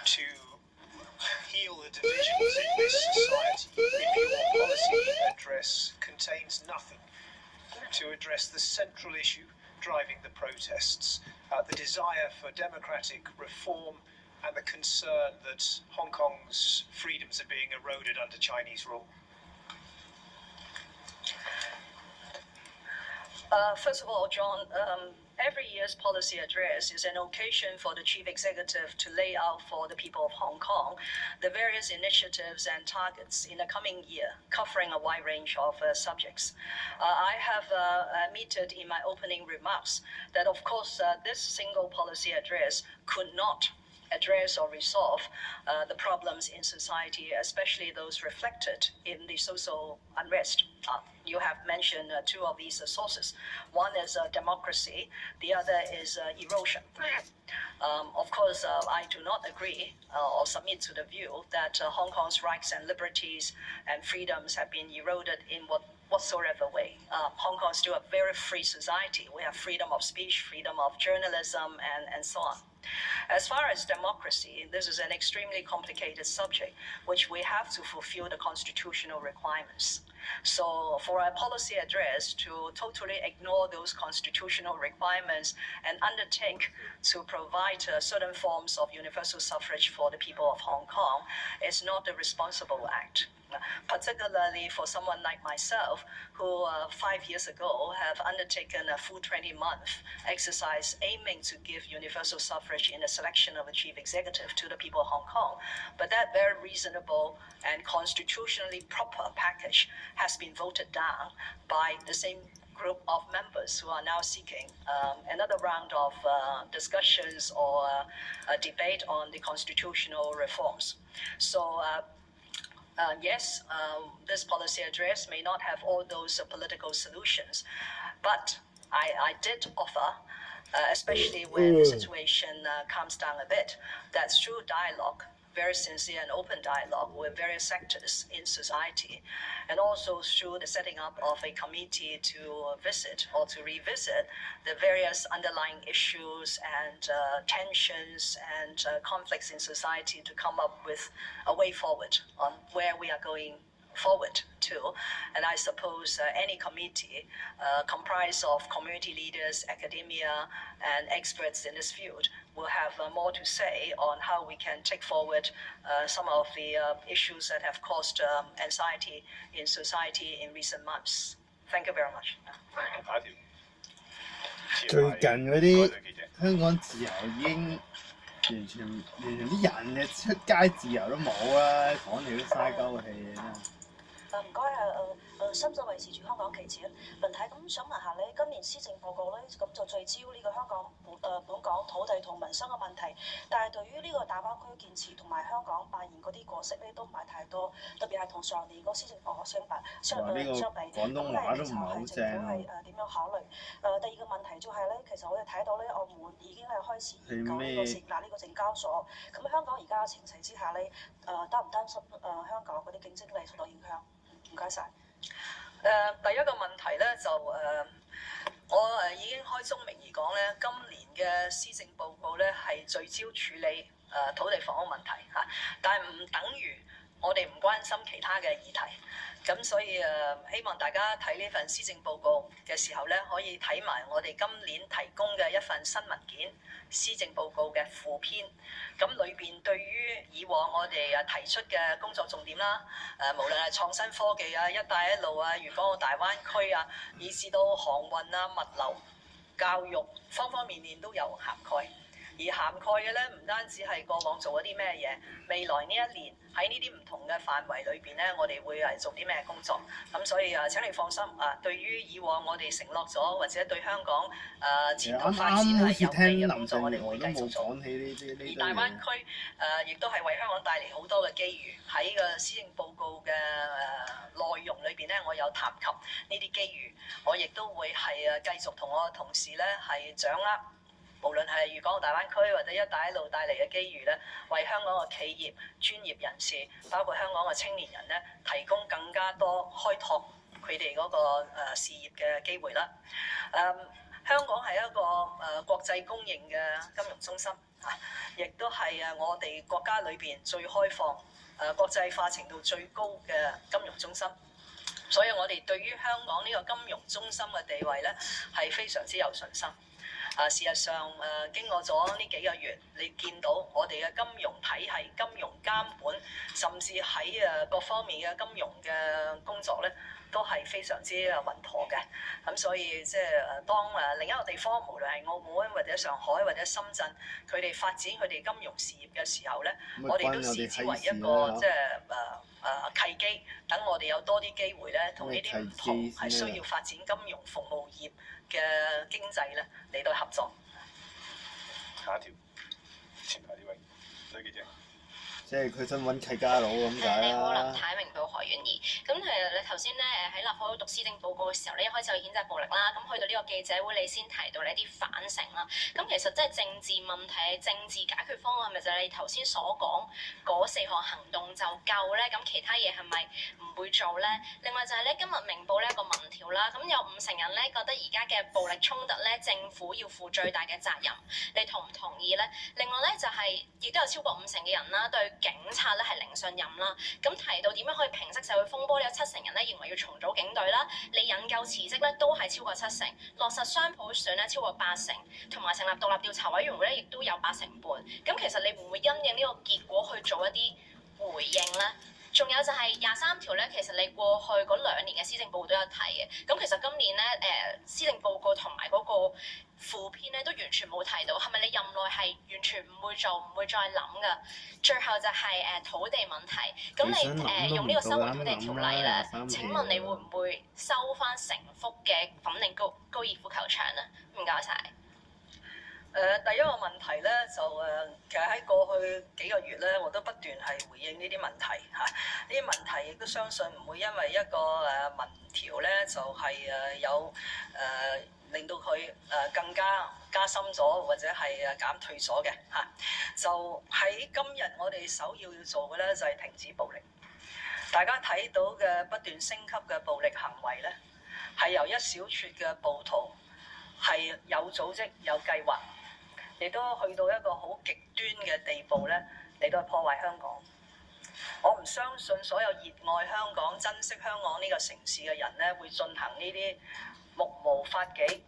to heal the divisions in this society, if your policy address contains nothing to address the central issue driving the protests, the desire for democratic reform and the concern that Hong Kong's freedoms are being eroded under Chinese rule? First of all, John, every year's policy address is an occasion for the chief executive to lay out for the people of Hong Kong the various initiatives and targets in the coming year, covering a wide range of subjects. I have admitted in my opening remarks that, of course, this single policy address could not address or resolve the problems in society, especially those reflected in the social unrest. You have mentioned two of these sources. One is democracy, the other is erosion. Of course, I do not agree or submit to the view that Hong Kong's rights and liberties and freedoms have been eroded in whatsoever way. Hong Kong is still a very free society. We have freedom of speech, freedom of journalism, and so on. As far as democracy, this is an extremely complicated subject, which we have to fulfill the constitutional requirements. So for a policy address to totally ignore those constitutional requirements and undertake to provide certain forms of universal suffrage for the people of Hong Kong is not a responsible act. Particularly for someone like myself, who 5 years ago have undertaken a full 20-month exercise aiming to give universal suffrage in the selection of a chief executive to the people of Hong Kong. But that very reasonable and constitutionally proper package has been voted down by the same group of members who are now seeking another round of discussions or debate on the constitutional reforms. So yes, this policy address may not have all those political solutions, but I did offer, especially when the situation calms down a bit, that through dialogue, very sincere and open dialogue with various sectors in society, and also through the setting up of a committee to visit or to revisit the various underlying issues and tensions and conflicts in society to come up with a way forward on where we are going forward to. And I suppose any committee comprised of community leaders, academia, and experts in this field will have more to say on how we can take forward some of the issues that have caused anxiety in society in recent months. Thank you very much. 最近嗰啲香港自由已經完全啲人嘅出街自由都冇啦，講你都嘥鳩氣真係。唔該深圳維持住香港旗幟啦。林太，咁想問下你，今年施政報告咧，咁就聚焦呢個香港本港土地同民生嘅問題，但係對於呢個大灣區建設同埋香港扮演嗰啲角色咧，都唔係太多，特別係同上年個施政報告相比。廣東話都唔係好正。政府係點樣考慮？第二個問題就係咧，其實我哋睇到咧，澳門已經係開始研究呢個成立呢個證交所。咁香港而家嘅情勢之下咧，擔唔擔心香港嗰啲競爭力受到影響？唔該晒。第一個問題咧就我已經開宗明義講咧，今年嘅施政報告咧係聚焦處理土地房屋問題嚇，但係唔等於我哋唔關心其他嘅議題。咁所以希望大家睇呢份施政報告嘅時候咧，可以睇埋我哋今年提供嘅一份新文件施政報告嘅附篇。咁裏邊對於以往我哋提出嘅工作重點啦，無論係創新科技啊、一帶一路啊、粵港澳大灣區啊，以至到航運啊、物流、教育方方面面都有涵蓋。而涵蓋嘅咧，唔單止係過往做咗啲咩嘢，未來呢一年喺呢啲唔同嘅範圍裏邊咧，我哋會做啲咩工作？咁所以請你放心對於以往我哋承諾咗或者對香港前途發展係有利嘅工作，我哋會繼續做。而大灣區亦都係為香港帶嚟好多嘅機遇。喺個施政報告嘅內容裏邊咧，我有談及呢啲機遇，我亦都會係繼續同我嘅同事咧係掌握。無論係粵港澳大灣區或者一帶一路帶嚟嘅機遇咧，為香港嘅企業、專業人士，包括香港嘅青年人咧，提供更加多開拓佢哋嗰個事業嘅機會啦。香港係一個國際公認嘅金融中心，亦都係我哋國家裏邊最開放、國際化程度最高嘅金融中心。所以我哋對於香港呢個金融中心嘅地位咧係非常之有信心。事實上經過咗呢幾個月，你見到我哋嘅金融體系、金融監管，甚至喺各方面嘅金融嘅工作咧，都係非常之穩妥嘅。咁所以即係當另一個地方，無論係澳門或者上海或者深圳，佢哋發展佢哋金融事業嘅時候咧，我哋都視之為一個即係契機，等我哋有多啲機會咧，同呢啲唔同係需要發展金融服務業嘅經濟咧嚟到合作。下一條，前排呢位女記者。即係佢想揾契家佬咁解你好，林啦。太，明報何婉儀。咁其實你頭先咧喺立法會讀施政報告嘅時候，你一開始有譴責暴力啦，咁去到呢個記者會，你先提到呢一啲反省啦。咁其實即係政治問題、政治解決方案，係咪就係你頭先所講嗰4項行動就夠咧？咁其他嘢係咪唔會做咧？另外就係咧，今日明報呢一個民調啦，咁有50%人咧覺得而家嘅暴力衝突咧，政府要負最大嘅責任。你同唔同意咧？另外咧就係亦都有超過50%嘅人啦對警察咧係零信任啦，咁提到點樣可以平息社會風波，有70%人咧認為要重組警隊啦，你引咎辭職咧都係超過70%，落實雙普選咧超過80%，同埋成立獨立調查委員會咧亦都有85%。咁其實你會唔會因應呢個結果去做一啲回應咧？仲有就係23條咧，其實你過去嗰2年嘅施政報告都有提嘅。咁其實今年咧施政報告同埋嗰個附篇咧都完全冇提到，係咪你任內係完全唔會做，唔會再諗㗎？最後就係土地問題，咁你用呢個收回土地條例咧，請問你會唔會收翻城福嘅粉嶺高爾夫球場咧？唔該晒。第一個問題咧就其實喺過去幾個月咧，我都不斷係回應呢啲問題嚇。呢啲問題亦都相信唔會因為一個民調咧就係有令到佢更加深咗或者係減退咗嘅嚇。就喺今日我哋首要做嘅咧就係停止暴力。大家睇到嘅不斷升級嘅暴力行為咧，係由一小撮嘅暴徒係有組織有計劃，亦都去到一個好極端嘅地步咧，嚟到破壞香港。我唔相信所有熱愛香港、珍惜香港呢個城市嘅人咧，會進行呢啲目無法紀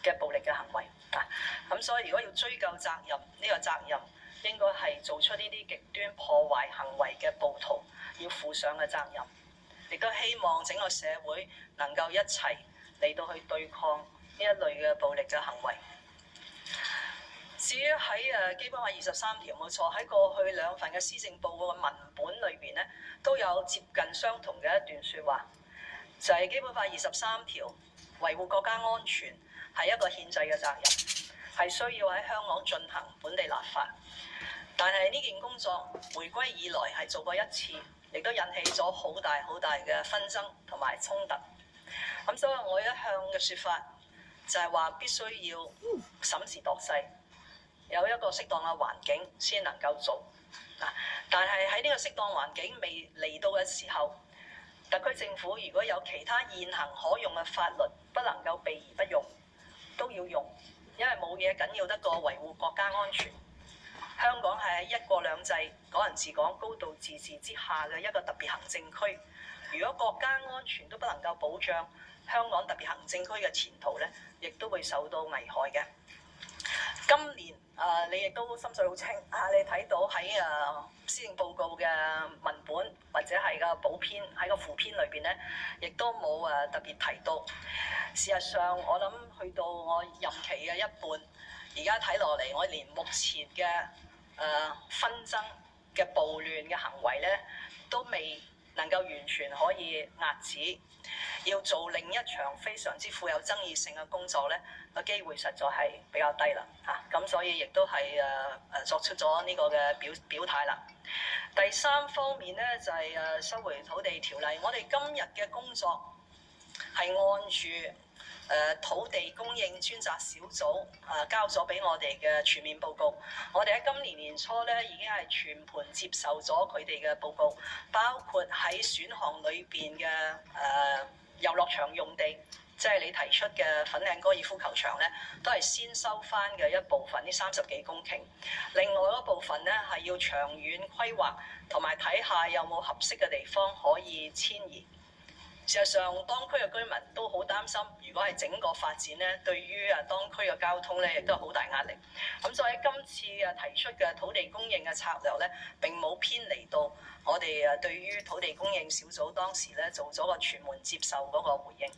嘅暴力嘅行為啊。咁所以如果要追究責任，呢個責任應該係做出呢啲極端破壞行為嘅暴徒要負上嘅責任。亦都希望整個社會能夠一齊嚟到去對抗呢一類嘅暴力嘅行為。至於喺基本法23條冇錯，喺過去2份嘅施政報告嘅文本裏邊咧，都有接近相同嘅一段説話，就係基本法23條維護國家安全係一個憲制嘅責任，係需要喺香港進行本地立法。但係呢件工作回歸以來係做過一次，亦都引起咗好大嘅紛爭同埋衝突。咁所以我一向嘅説法就係話必須要審時度勢，有一個適當嘅環境先能夠做。但係喺呢個適當環境未嚟到嘅時候，特區政府如果有其他現行可用嘅法律，不能夠避而不用，都要用，因為冇嘢緊要得過維護國家安全。香港係喺一國兩制、港人治港、高度自治之下嘅一個特別行政區。如果國家安全都不能夠保障，香港特別行政區嘅前途咧，亦都會受到危害嘅。今年你亦都心水好清你睇到喺施政報告嘅文本或者係個補編喺個附編裏邊咧，亦都冇特別提到。事實上，我諗去到我任期嘅一半，而家睇落嚟，我連目前嘅紛爭嘅暴亂嘅行為咧，都未能夠完全可以壓止。要做另一場非常之富有爭議性嘅工作咧，個機會實在係比較低啦嚇。咁所以亦都係作出咗呢個嘅表態啦。第3方面咧就係收回土地條例。我哋今日嘅工作係按住土地供應專責小組交咗俾我哋嘅全面報告。我哋喺今年年初咧已經係全盤接受咗佢哋嘅報告，包括喺選項裏邊嘅遊樂場用地即係你提出嘅粉嶺高爾夫球場咧，都係先收翻嘅一部分，呢30幾公頃。另外嗰部分咧係要長遠規劃，同埋睇下有冇合適嘅地方可以遷移。事實上，當區嘅居民都好擔心，如果係整個發展咧，對於當區嘅交通咧，亦都好大壓力。咁所以今次提出嘅土地供應嘅策略咧，並冇偏離到我哋對於土地供應小組當時咧做咗個全盤接受嗰個回應。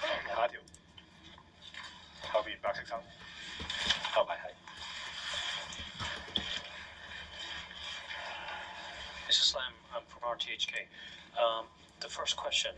下一條，後邊白色衫，後排係。Mrs. Lam, I'm from RTHK. The first question,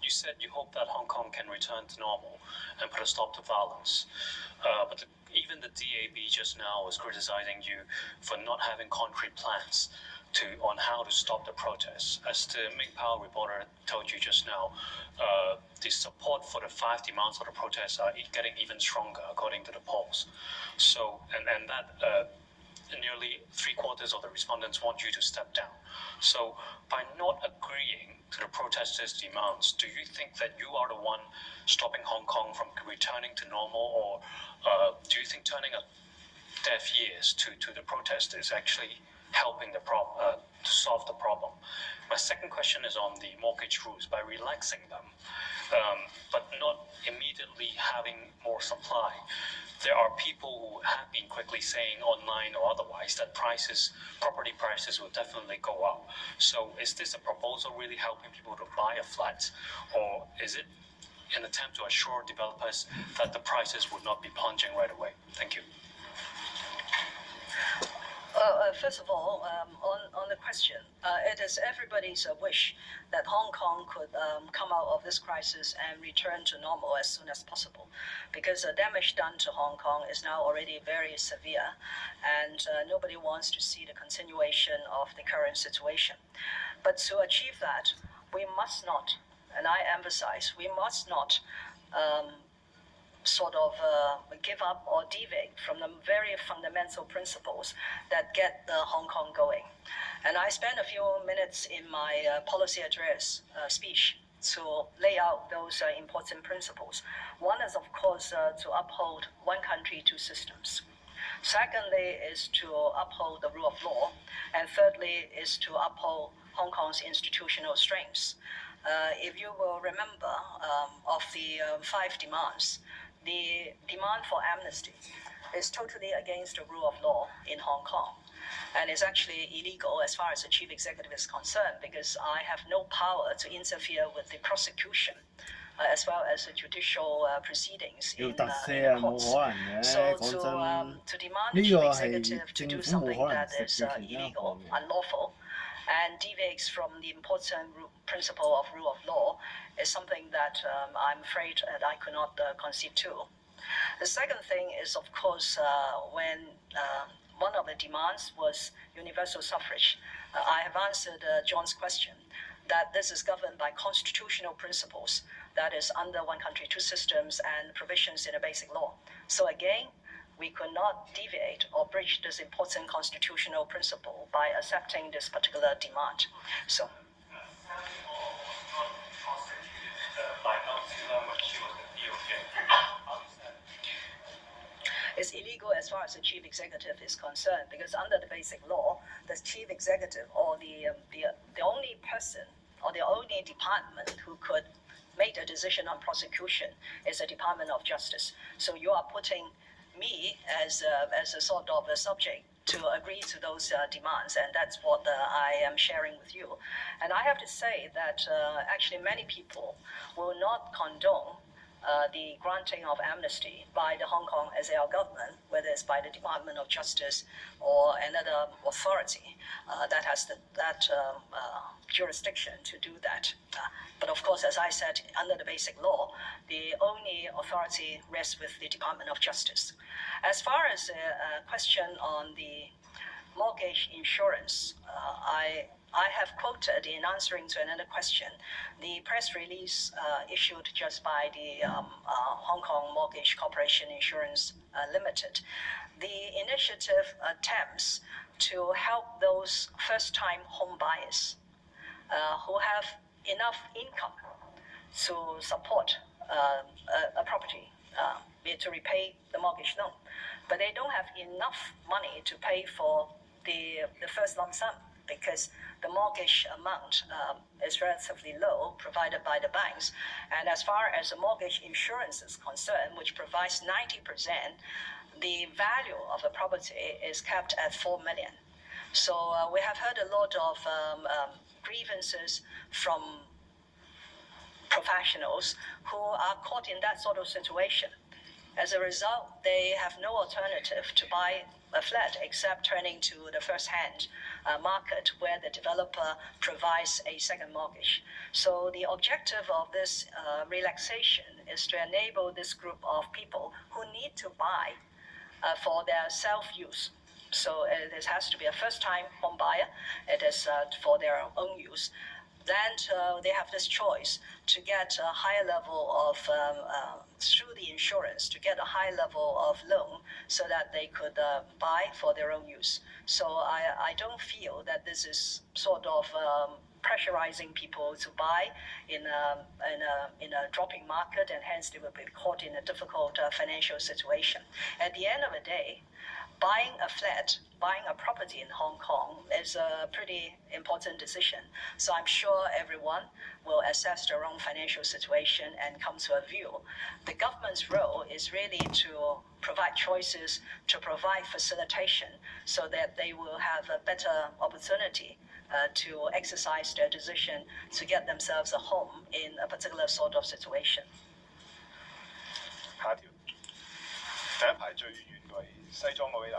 you said you hope that Hong Kong can return to normal and put a stop to violence. But even the DAB just now was criticizing you for not having concrete plans on how to stop the protests. As the Ming-Pao reporter told you just now, the support for the 5 demands of the protests are getting even stronger, according to the polls. So, and that nearly 3/4 of the respondents want you to step down. So, by not agreeing to the protesters' demands, do you think that you are the one stopping Hong Kong from returning to normal, or do you think turning a deaf ears to the protest is actually helping the to solve the problem? My second question is on the mortgage rules. By relaxing them, but not immediately having more supply, there are people who have been quickly saying online or otherwise that property prices will definitely go up. So is this a proposal really helping people to buy a flat, or is it an attempt to assure developers that the prices would not be plunging right away? Thank you. First of all, on the question, it is everybody's wish that Hong Kong could come out of this crisis and return to normal as soon as possible, because the damage done to Hong Kong is now already very severe, and nobody wants to see the continuation of the current situation. But to achieve that, we must not, and I emphasize, we must not give up or deviate from the very fundamental principles that get Hong Kong going. And I spent a few minutes in my policy address speech to lay out those important principles. One is, of course, to uphold one country, two systems. Secondly is to uphold the rule of law. And thirdly is to uphold Hong Kong's institutional strengths. If you will remember, of the 5 demands, the demand for amnesty is totally against the rule of law in Hong Kong, and is actually illegal as far as the chief executive is concerned, because I have no power to interfere with the prosecution as well as the judicial proceedings in courts. So to demand the chief executive to do something that is illegal, unlawful, and deviates from the important principle of rule of law is something that I'm afraid that I could not concede to. The second thing is, of course, when one of the demands was universal suffrage. I have answered John's question that this is governed by constitutional principles, that is under one country, two systems, and provisions in the basic law. So again, we could not deviate or breach this important constitutional principle by accepting this particular demand. So. It's illegal as far as the chief executive is concerned, because under the basic law, the chief executive or the only person or the only department who could make a decision on prosecution is the Department of Justice. So you are putting me as a sort of a subject to agree to those demands, and that's what I am sharing with you. And I have to say that actually many people will not condone the granting of amnesty by the Hong Kong SAR government, whether it's by the Department of Justice or another authority that has that jurisdiction to do that. But of course, as I said, under the basic law, the only authority rests with the Department of Justice. As far as a question on the mortgage insurance, I have quoted in answering to another question the press release issued just by the Hong Kong Mortgage Corporation Insurance Limited. The initiative attempts to help those first-time home buyers who have enough income to support a property, to repay the mortgage loan. But they don't have enough money to pay for the first lump sum because the mortgage amount is relatively low provided by the banks. And as far as the mortgage insurance is concerned, which provides 90%, the value of a property is kept at 4 million. So we have heard a lot of grievances from professionals who are caught in that sort of situation. As a result, they have no alternative to buy a flat except turning to the first-hand market where the developer provides a second mortgage. So the objective of this relaxation is to enable this group of people who need to buy for their self-use. So it has to be a first-time home buyer. It is for their own use. Then they have this choice to get a higher level of, through the insurance, to get a high level of loan so that they could buy for their own use. So I don't feel that this is sort of pressurizing people to buy in a dropping market, and hence they will be caught in a difficult financial situation. At the end of the day, buying a flat, buying a property in Hong Kong is a pretty important decision. So I'm sure everyone will assess their own financial situation and come to a view. The government's role is really to provide choices, to provide facilitation so that they will have a better opportunity to exercise their decision to get themselves a home in a particular sort of situation. 下一條，第一排最遠為西裝嗰位男